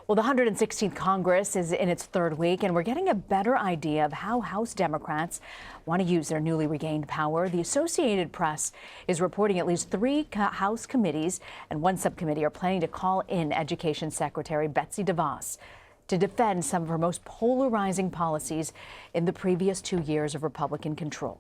Well, the 116th Congress is in its third week, and we're getting a better idea of how House Democrats want to use their newly regained power. The Associated Press is reporting at least three House committees and one subcommittee are planning to call in Education Secretary Betsy DeVos to defend some of her most polarizing policies in the previous 2 years of Republican control.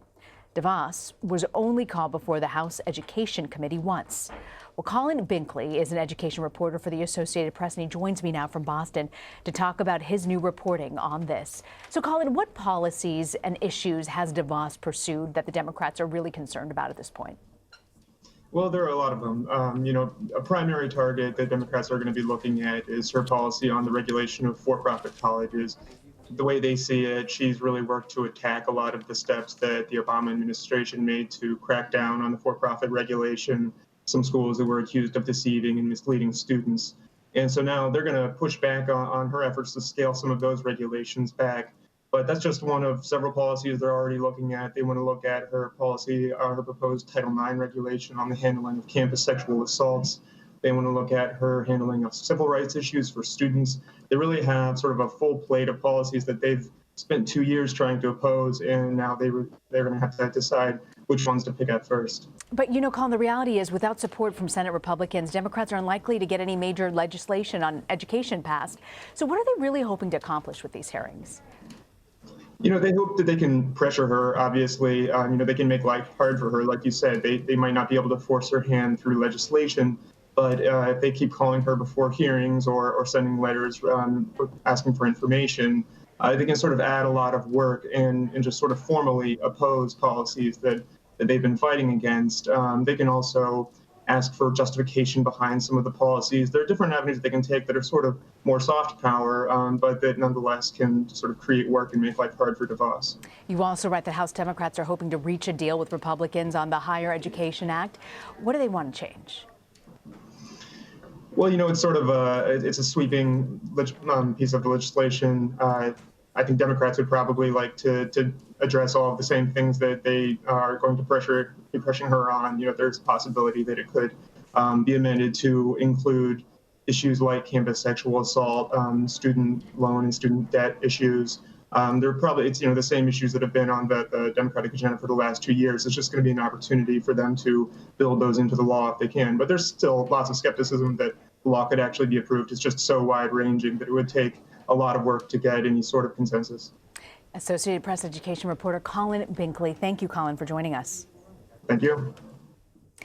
DeVos was only called before the House Education Committee once. Well, Collin Binkley is an education reporter for the Associated Press, and he joins me now from Boston to talk about his new reporting on this. So, Collin, what policies and issues has DeVos pursued that the Democrats are really concerned about at this point? Well, there are a lot of them. A primary target that Democrats are going to be looking at is her policy on the regulation of for-profit colleges. The way they see it, she's really worked to attack a lot of the steps that the Obama administration made to crack down on the for-profit regulation, some schools that were accused of deceiving and misleading students. And so now they're going to push back on her efforts to scale some of those regulations back. But that's just one of several policies they're already looking at. They want to look at her policy, her proposed Title IX regulation on the handling of campus sexual assaults. They want to look at her handling of civil rights issues for students. They really have sort of a full plate of policies that they've spent 2 years trying to oppose, and now they're going to have to decide which ones to pick at first. But, you know, Colin, the reality is without support from Senate Republicans, Democrats are unlikely to get any major legislation on education passed. So what are they really hoping to accomplish with these hearings? You know, they hope that they can pressure her, obviously. They can make life hard for her. Like you said, they might not be able to force her hand through legislation. But if they keep calling her before hearings or sending letters asking for information, they can sort of add a lot of work and just sort of formally oppose policies that they've been fighting against. They can also ask for justification behind some of the policies. There are different avenues they can take that are sort of more soft power, but that nonetheless can sort of create work and make life hard for DeVos. You also write that House Democrats are hoping to reach a deal with Republicans on the Higher Education Act. What do they want to change? Well, you know, it's sort of it's a sweeping piece of legislation. I think Democrats would probably like to address all of the same things that they are going to be pressuring her on. You know, there's a possibility that it could be amended to include issues like campus sexual assault, student loan and student debt issues. It's the same issues that have been on the Democratic agenda for the last 2 years. It's just going to be an opportunity for them to build those into the law if they can. But there's still lots of skepticism that the law could actually be approved. It's just so wide-ranging that it would take a lot of work to get any sort of consensus. Associated Press education reporter Collin Binkley. Thank you, Collin, for joining us. Thank you.